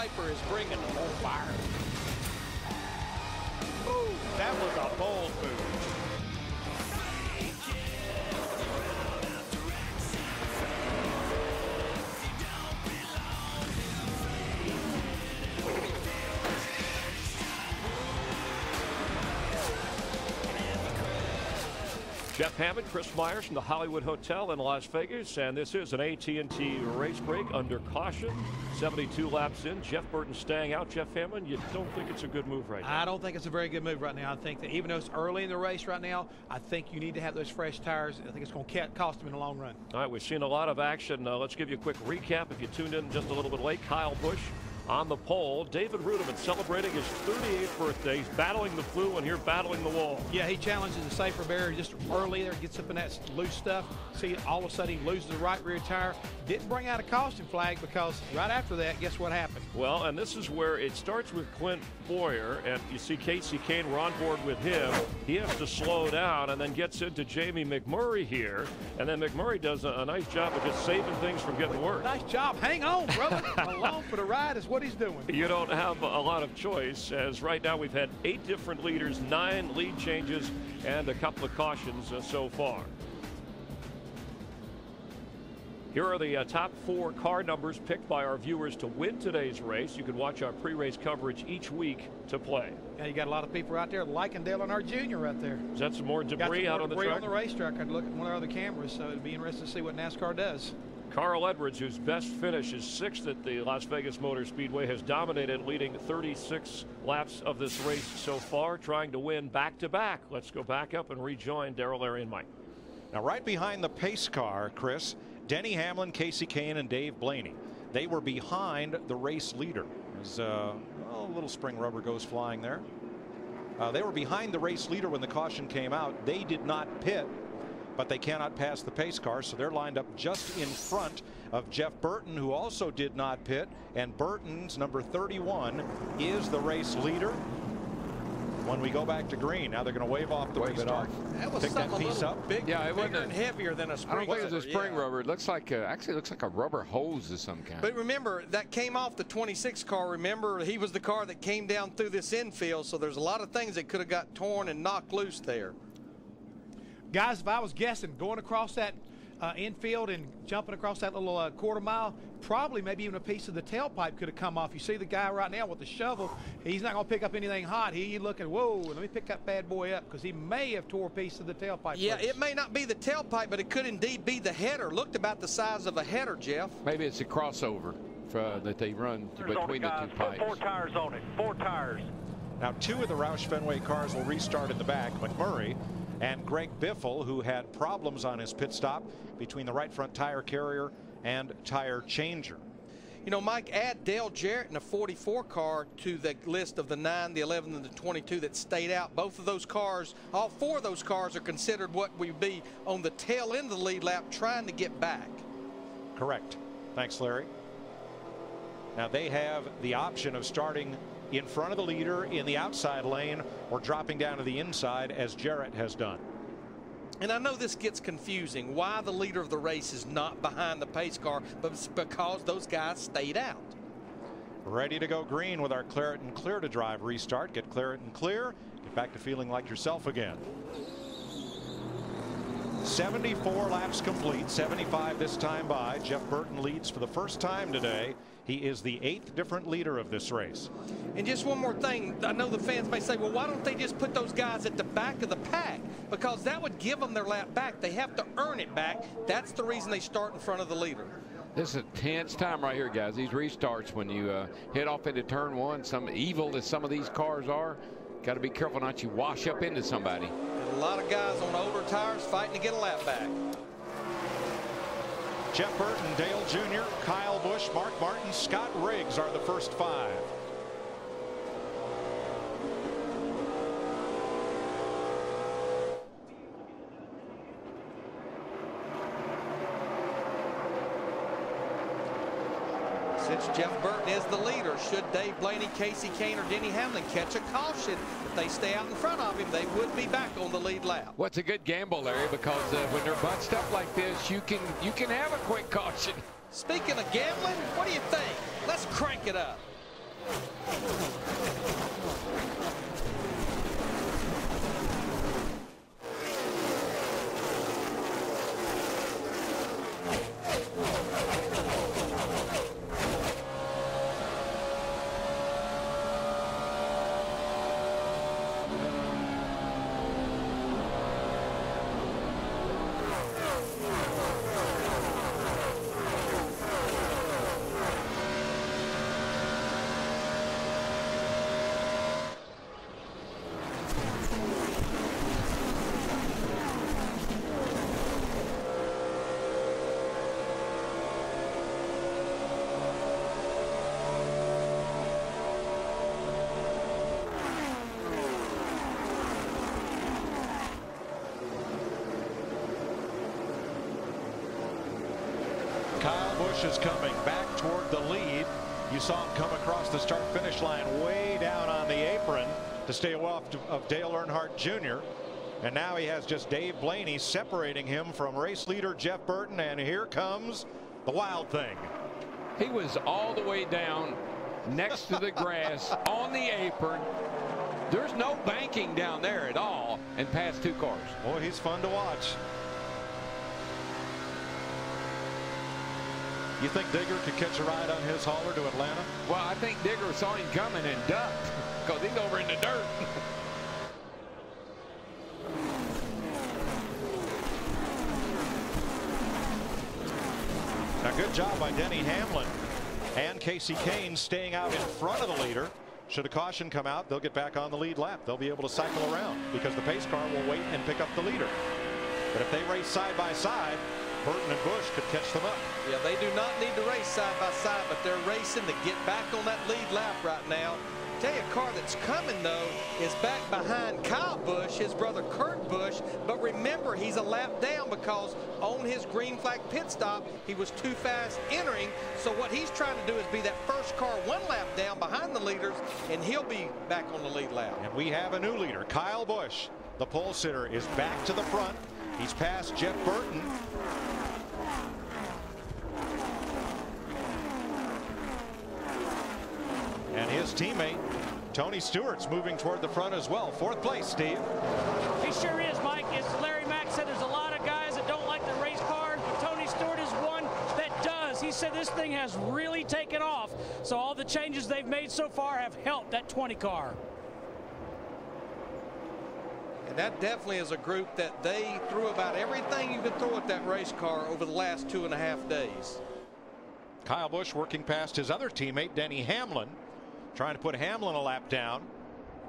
sniper is bringing them on fire. Ooh, that was a bold move. Jeff Hammond, Chris Myers from the Hollywood Hotel in Las Vegas, and this is an AT&T race break under caution. 72 laps in. Jeff Burton staying out. Jeff Hammond, you don't think it's a good move right now? I don't think it's a very good move right now. I think that even though it's early in the race right now, I think you need to have those fresh tires. I think it's going to cost them in the long run. All right, we've seen a lot of action. Let's give you a quick recap. If you tuned in just a little bit late, Kyle Busch on the pole. David Rudiman celebrating his 38th birthday. He's battling the flu, and here battling the wall. Yeah, he challenges the safer barrier just early there, gets up in that loose stuff. See, all of a sudden he loses the right rear tire. Didn't bring out a caution flag because right after that, guess what happened? Well, and this is where it starts with Clint Boyer, and you see Casey Kane, we're on board with him. He has to slow down and then gets into Jamie McMurray here, and then McMurray does a nice job of just saving things from getting worse. Nice job. Hang on, brother. Along for the ride is what he's doing. You don't have a lot of choice, as right now we've had 8 different leaders, 9 lead changes, and a couple of cautions so far. Here are the top 4 car numbers picked by our viewers to win today's race. You can watch our pre-race coverage each week to play. Yeah, you got a lot of people out there liking Dale Earnhardt Jr. right there. Is that some more debris out on the track? On the racetrack. I'd look at one of the other cameras, so it'd be interesting to see what NASCAR does. Carl Edwards, whose best finish is 6th at the Las Vegas Motor Speedway, has dominated, leading 36 laps of this race so far, trying to win back-to-back. Let's go back up and rejoin Darrell, Larry, and Mike. Now, right behind the pace car, Chris, Denny Hamlin, Casey Kane, and Dave Blaney. They were behind the race leader. As a little spring rubber goes flying there. They were behind the race leader when the caution came out. They did not pit, but they cannot pass the pace car, so they're lined up just in front of Jeff Burton, who also did not pit, and Burton's number 31 is the race leader. When we go back to green, now they're going to wave off the restart. That was pick that piece up. Yeah, it wasn't and heavier than a spring rubber. I don't think it was a spring rubber. It looks like actually looks like a rubber hose of some kind. But remember, that came off the 26 car. Remember, he was the car that came down through this infield, so there's a lot of things that could have got torn and knocked loose there. Guys, if I was guessing, going across that infield and jumping across that little quarter mile, probably maybe even a piece of the tailpipe could have come off. You see the guy right now with the shovel. He's not going to pick up anything hot. He's looking, whoa, let me pick that bad boy up, because he may have tore a piece of the tailpipe. Yeah, loose. it may not be the tailpipe, but it could indeed be the header. Looked about the size of a header, Jeff. Maybe it's a crossover that they run between the 2 pipes. 4 tires on it. 4 tires. Now 2 of the Roush Fenway cars will restart in the back. McMurray and Greg Biffle, who had problems on his pit stop between the right front tire carrier and tire changer. You know, Mike, add Dale Jarrett in a 44 car to the list of the 9, the 11, and the 22 that stayed out. Both of those cars, all 4 of those cars are considered what would be on the tail end of the lead lap trying to get back. Correct. Thanks, Larry. Now they have the option of starting in front of the leader in the outside lane or dropping down to the inside, as Jarrett has done. And I know this gets confusing, why the leader of the race is not behind the pace car, but it's because those guys stayed out. Ready to go green with our Claret and Clear to Drive restart. Get Claret and Clear. Get back to feeling like yourself again. 74 laps complete, 75 this time by. Jeff Burton leads for the first time today. He is the 8th different leader of this race. And just one more thing, I know the fans may say, well, why don't they just put those guys at the back of the pack? Because that would give them their lap back. They have to earn it back. That's the reason they start in front of the leader. This is a tense time right here, guys. These restarts, when you head off into turn 1, some evil as some of these cars are, got to be careful not you wash up into somebody. And a lot of guys on older tires fighting to get a lap back. Jeff Burton, Dale Jr., Kyle Busch, Mark Martin, Scott Riggs are the first 5. Since Jeff Burton is the leader, should Dave Blaney, Casey Kane, or Denny Hamlin catch a caution, if they stay out in front of him, they would be back on the lead lap. What's a good gamble, Larry? Because when they're bunched up like this, you can have a quick caution. Speaking of gambling, what do you think? Let's crank it up. Kyle Busch is coming back toward the lead. You saw him come across the start-finish line way down on the apron to stay off of Dale Earnhardt Jr. And now he has just Dave Blaney separating him from race leader Jeff Burton. And here comes the wild thing. He was all the way down next to the grass on the apron. There's no banking down there at all, and past two cars. Boy, he's fun to watch. You think Digger could catch a ride on his hauler to Atlanta? Well, I think Digger saw him coming and ducked because he's over in the dirt. Now, good job by Denny Hamlin and Casey Kane staying out in front of the leader. Should a caution come out, they'll get back on the lead lap. They'll be able to cycle around because the pace car will wait and pick up the leader. But if they race side by side, Burton and Busch could catch them up. Yeah, they do not need to race side by side, but they're racing to get back on that lead lap right now. Tell you, a car that's coming though is back behind Kyle Busch, his brother Kurt Busch. But remember, he's a lap down because on his green flag pit stop, he was too fast entering. So what he's trying to do is be that first car one lap down behind the leaders, and he'll be back on the lead lap. And we have a new leader, Kyle Busch. The pole sitter is back to the front. He's passed Jeff Burton. And his teammate, Tony Stewart's moving toward the front as well. Fourth place, Steve. He sure is, Mike. As Larry Mack said, there's a lot of guys that don't like the race cars, but Tony Stewart is one that does. He said this thing has really taken off. So all the changes they've made so far have helped that 20 car. And that definitely is a group that they threw about everything you could throw at that race car over the last 2.5 days. Kyle Busch working past his other teammate, Denny Hamlin, trying to put Hamlin a lap down.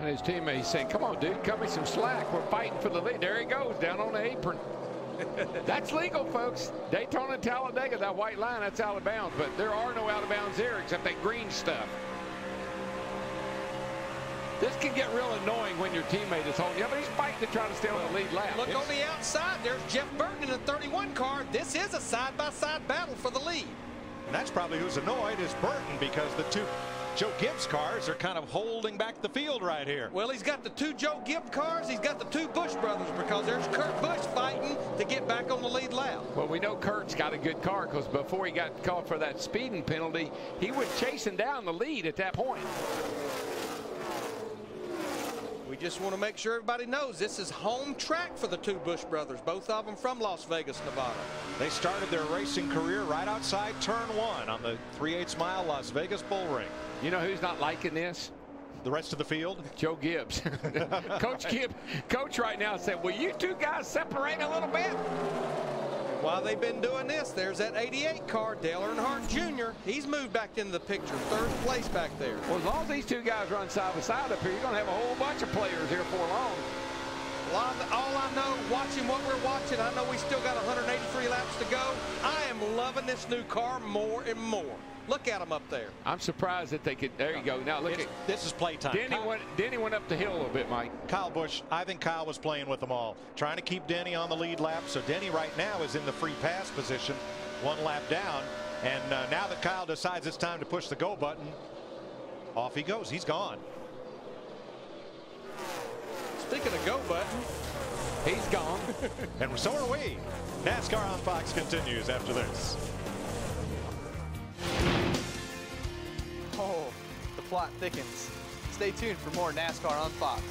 And his teammate saying, come on, dude, cut me some slack. We're fighting for the lead. There he goes, down on the apron. That's legal, folks. Daytona and Talladega, that white line, that's out of bounds. But there are no out of bounds there except that green stuff. This can get real annoying when your teammate is holding you, but he's fighting to try to stay on the lead lap. Look on the outside, there's Jeff Burton in the 31 car. This is a side-by-side battle for the lead. And that's probably who's annoyed is Burton, because the two Joe Gibbs cars are kind of holding back the field right here. Well, he's got the two Joe Gibbs cars. He's got the two Busch brothers, because there's Kurt Busch fighting to get back on the lead lap. Well, we know Kurt's got a good car because before he got called for that speeding penalty, he was chasing down the lead at that point. We just want to make sure everybody knows this is home track for the two Busch brothers, both of them from Las Vegas, Nevada. They started their racing career right outside turn 1 on the 3/8 mile Las Vegas bull ring. You know who's not liking this? The rest of the field? Joe Gibbs. Coach right now said, will you two guys separate a little bit? While they've been doing this, there's that 88 car, Dale Earnhardt Jr. He's moved back into the picture, third place back there. Well, as long as these two guys run side by side up here, you're going to have a whole bunch of players here for long. All I know, watching what we're watching, I know we still got 183 laps to go. I am loving this new car more and more. Look at them up there. I'm surprised that they could. There you go. Now look at this is playtime. Denny went up the hill a little bit, Mike. Kyle Busch, I think Kyle was playing with them all, trying to keep Denny on the lead lap. So Denny right now is in the free pass position, one lap down. And now that Kyle decides it's time to push the go button, off he goes. He's gone. Speaking of go button, he's gone. And so are we. NASCAR on Fox continues after this. oh, the plot thickens. Stay tuned for more NASCAR on Fox.